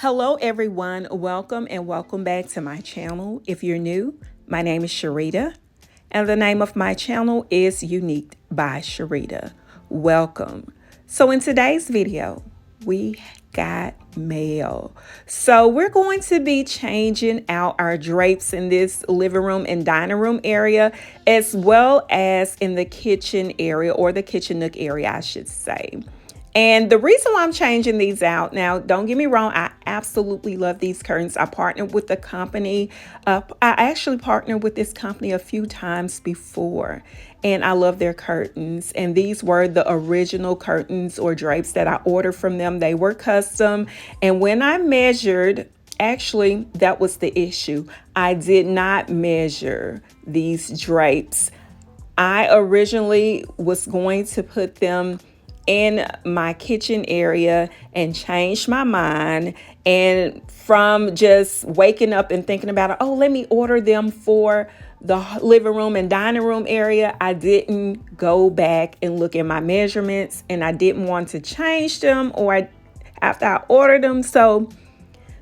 Hello everyone, welcome and welcome back to my channel. If you're new, my name is Sharita and the name of my channel is Unique by Sharita. Welcome. So in today's video, we got mail. So we're going to be changing out our drapes in this living room and dining room area, as well as in the kitchen area, or the kitchen nook area, I should say. And the reason why I'm changing these out now, don't get me wrong, I absolutely love these curtains. I partnered with the company. I actually partnered with this company a few times before, and I love their curtains. And these were the original curtains or drapes that I ordered from them. They were custom. And when I measured, actually, that was the issue. I did not measure these drapes. I originally was going to put them in my kitchen area and changed my mind, and from just waking up and thinking about it, oh, let me order them for the living room and dining room area, I didn't go back and look at my measurements, and I didn't want to change them after I ordered them. So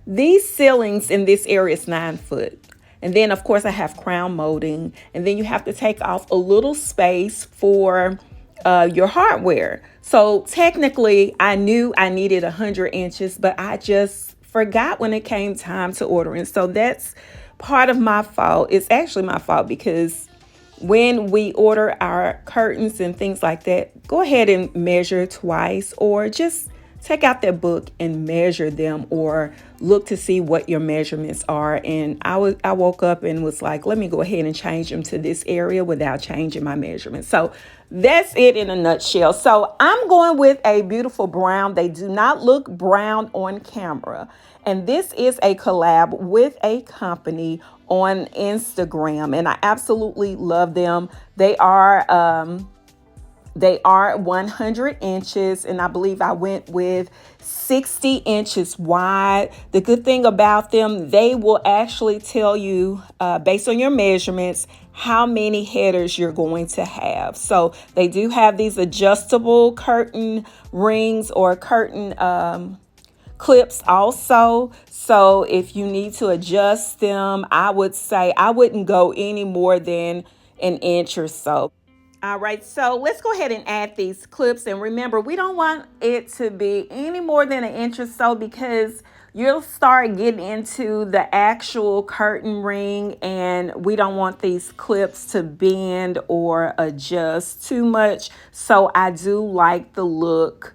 these ceilings in this area is 9 foot. And then of course I have crown molding, and then you have to take off a little space for your hardware. So technically I knew I needed 100 inches, but I just forgot when it came time to ordering. So that's part of my fault. It's actually my fault, because when we order our curtains and things like that, go ahead and measure twice, or just take out that book and measure them, or look to see what your measurements are. And I woke up and was like, let me go ahead and change them to this area without changing my measurements. So that's it in a nutshell. So I'm going with a beautiful brown. They do not look brown on camera. And this is a collab with a company on Instagram, and I absolutely love them. They are 100 inches, and I believe I went with 60 inches wide. The good thing about them, they will actually tell you based on your measurements how many headers you're going to have. So they do have these adjustable curtain rings or curtain clips also. So if you need to adjust them, I would say I wouldn't go any more than an inch or so. All right, so let's go ahead and add these clips. And remember, we don't want it to be any more than an inch or so, because you'll start getting into the actual curtain ring, and we don't want these clips to bend or adjust too much. So I do like the look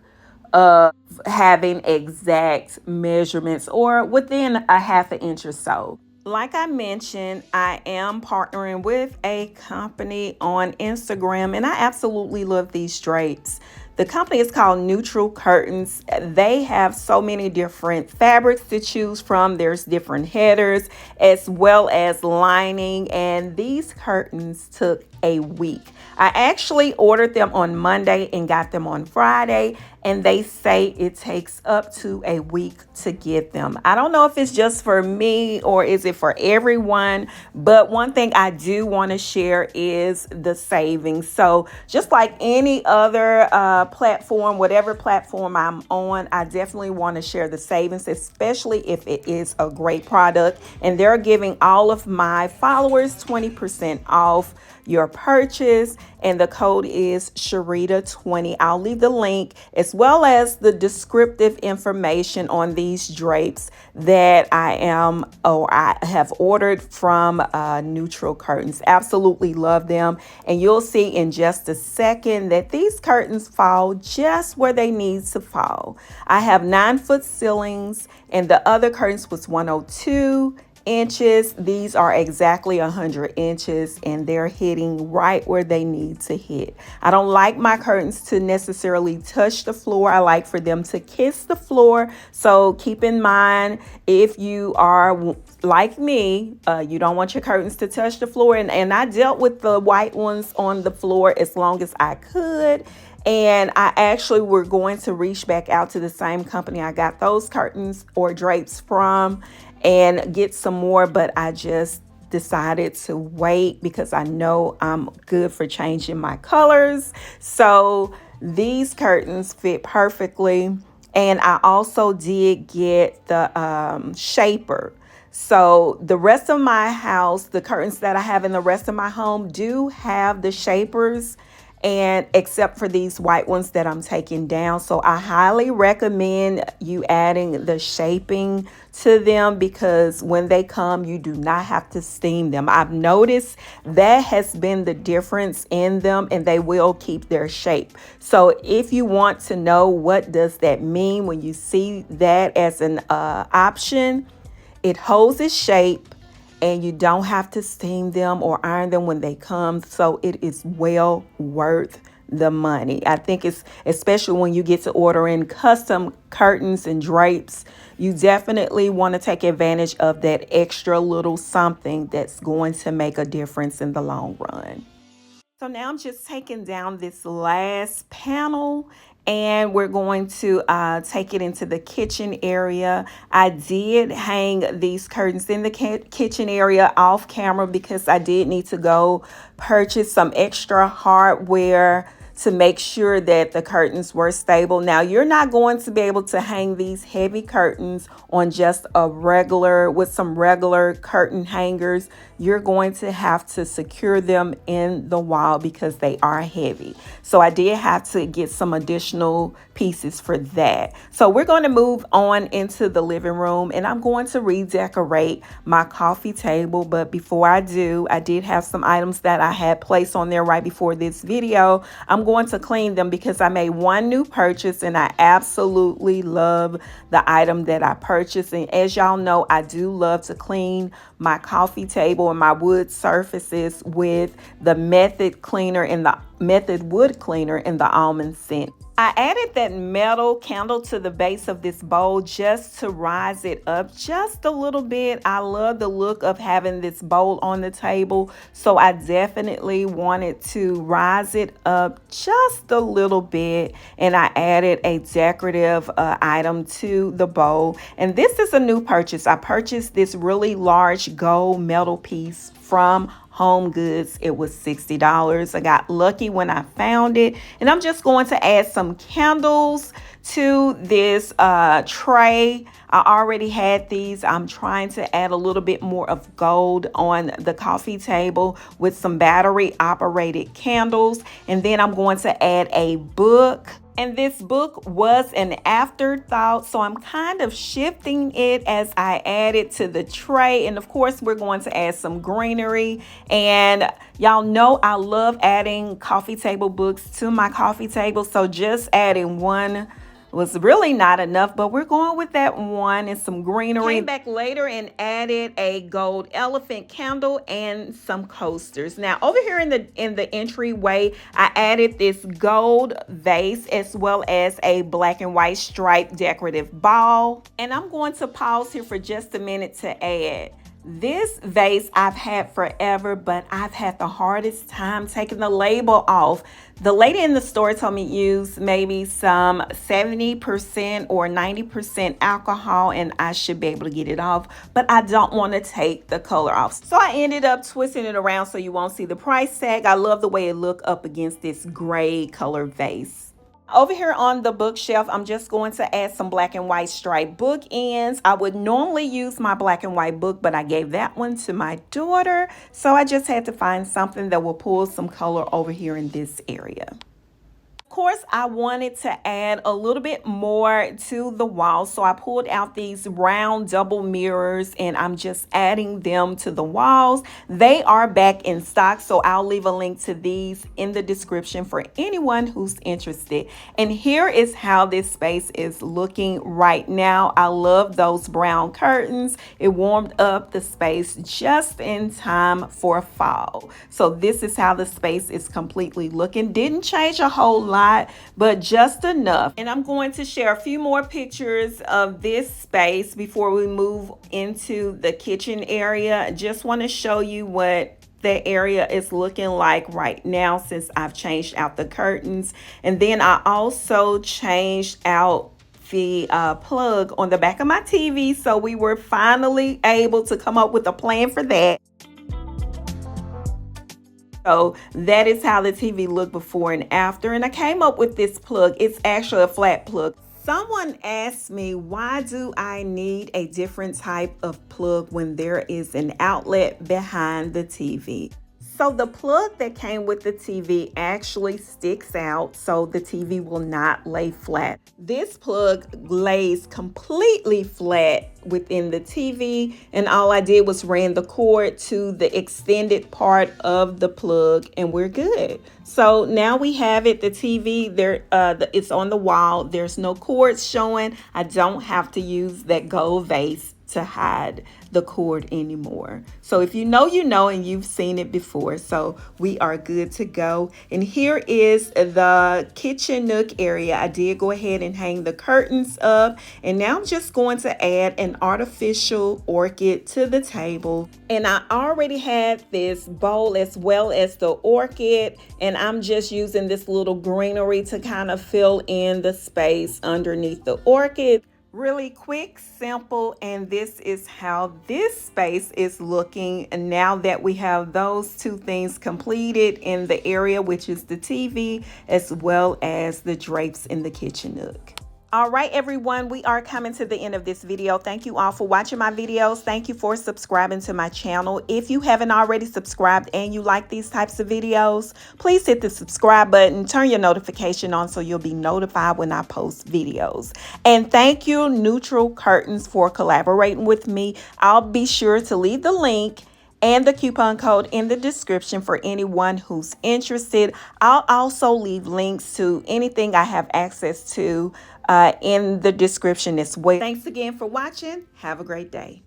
of having exact measurements, or within a half an inch or so. Like I mentioned, I am partnering with a company on Instagram, and I absolutely love these drapes. The company is called Neutral Curtains. They have so many different fabrics to choose from. There's different headers as well as lining, and these curtains took a week. I actually ordered them on Monday and got them on Friday, and they say it takes up to a week to get them. I don't know if it's just for me or is it for everyone, but one thing I do want to share is the savings. So just like any other platform, whatever platform I'm on, I definitely want to share the savings, especially if it is a great product. And they're giving all of my followers 20% off your purchase, and the code is Sharita20. I'll leave the link as well as the descriptive information on these drapes that I have ordered from Neutral Curtains. Absolutely love them, and you'll see in just a second that these curtains fall just where they need to fall. I have 9-foot ceilings, and the other curtains was 102 inches. These are exactly 100 inches, and they're hitting right where they need to hit. I don't like my curtains to necessarily touch the floor. I like for them to kiss the floor. So keep in mind, if you are like me, you don't want your curtains to touch the floor. And I dealt with the white ones on the floor as long as I could. And I actually were going to reach back out to the same company I got those curtains or drapes from and get some more, but I just decided to wait because I know I'm good for changing my colors. So these curtains fit perfectly. And I also did get the shaper. So the rest of my house, the curtains that I have in the rest of my home do have the shapers, and except for these white ones that I'm taking down. So I highly recommend you adding the shaping to them, because when they come, you do not have to steam them. I've noticed that has been the difference in them, and they will keep their shape. So if you want to know what does that mean when you see that as an option, it holds its shape, and you don't have to steam them or iron them when they come. So it is well worth the money. I think it's, especially when you get to order in custom curtains and drapes, you definitely want to take advantage of that extra little something that's going to make a difference in the long run. So now I'm just taking down this last panel, and we're going to take it into the kitchen area. I did hang these curtains in the kitchen area off camera because I did need to go purchase some extra hardware to make sure that the curtains were stable. Now, you're not going to be able to hang these heavy curtains on just a regular, with some regular curtain hangers. You're going to have to secure them in the wall because they are heavy. So I did have to get some additional pieces for that. So we're going to move on into the living room, and I'm going to redecorate my coffee table. But before I do, I did have some items that I had placed on there right before this video. I'm going to clean them because I made one new purchase, and I absolutely love the item that I purchased. And as y'all know, I do love to clean my coffee table and my wood surfaces with the Method cleaner and the Method wood cleaner in the almond scent. I added that metal candle to the base of this bowl just to rise it up just a little bit. I love the look of having this bowl on the table, so I definitely wanted to rise it up just a little bit, and I added a decorative item to the bowl. And this is a new purchase. I purchased this really large gold metal piece from Home Goods. It was $60. I got lucky when I found it, and I'm just going to add some candles to this tray. I already had these. I'm trying to add a little bit more of gold on the coffee table with some battery operated candles, and then I'm going to add a book. And this book was an afterthought, so I'm kind of shifting it as I add it to the tray. And of course, we're going to add some greenery. And y'all know I love adding coffee table books to my coffee table, so just adding one was really not enough, but we're going with that one and some greenery. Came back later and added a gold elephant candle and some coasters. Now over here in the entryway, I added this gold vase as well as a black and white striped decorative ball. And I'm going to pause here for just a minute to add. This vase I've had forever, but I've had the hardest time taking the label off. The lady in the store told me use maybe some 70% or 90% alcohol and I should be able to get it off, but I don't want to take the color off. So I ended up twisting it around so you won't see the price tag. I love the way it looked up against this gray color vase. Over here on the bookshelf, I'm just going to add some black and white striped bookends. I would normally use my black and white book, but I gave that one to my daughter. So I just had to find something that will pull some color over here in this area. Of course, I wanted to add a little bit more to the wall, so I pulled out these round double mirrors and I'm just adding them to the walls. They are back in stock, so I'll leave a link to these in the description for anyone who's interested. And here is how this space is looking right now. I love those brown curtains. It warmed up the space just in time for fall. So this is how the space is completely looking. Didn't change a whole lot, but just enough. And I'm going to share a few more pictures of this space before we move into the kitchen area. Just want to show you what the area is looking like right now since I've changed out the curtains. And then I also changed out the plug on the back of my TV, so we were finally able to come up with a plan for that. So that is how the TV looked before and after. And I came up with this plug. It's actually a flat plug. Someone asked me, why do I need a different type of plug when there is an outlet behind the TV? So the plug that came with the TV actually sticks out so the TV will not lay flat. This plug lays completely flat within the TV, and all I did was ran the cord to the extended part of the plug and we're good. So now we have it. The TV there, it's on the wall. There's no cords showing. I don't have to use that gold vase to hide the cord anymore. So if you know, you know, and you've seen it before. So we are good to go. And here is the kitchen nook area. I did go ahead and hang the curtains up. And now I'm just going to add an artificial orchid to the table. And I already had this bowl as well as the orchid. And I'm just using this little greenery to kind of fill in the space underneath the orchid. Really quick, simple, and this is how this space is looking now that we have those two things completed in the area, which is the TV as well as the drapes in the kitchen nook. All right, everyone, we are coming to the end of this video. Thank you all for watching my videos. Thank you for subscribing to my channel. If you haven't already subscribed and you like these types of videos, please hit the subscribe button, turn your notification on so you'll be notified when I post videos. And thank you, Neutral Curtains, for collaborating with me. I'll be sure to leave the link and the coupon code in the description for anyone who's interested. I'll also leave links to anything I have access to in the description as well. Thanks again for watching. Have a great day.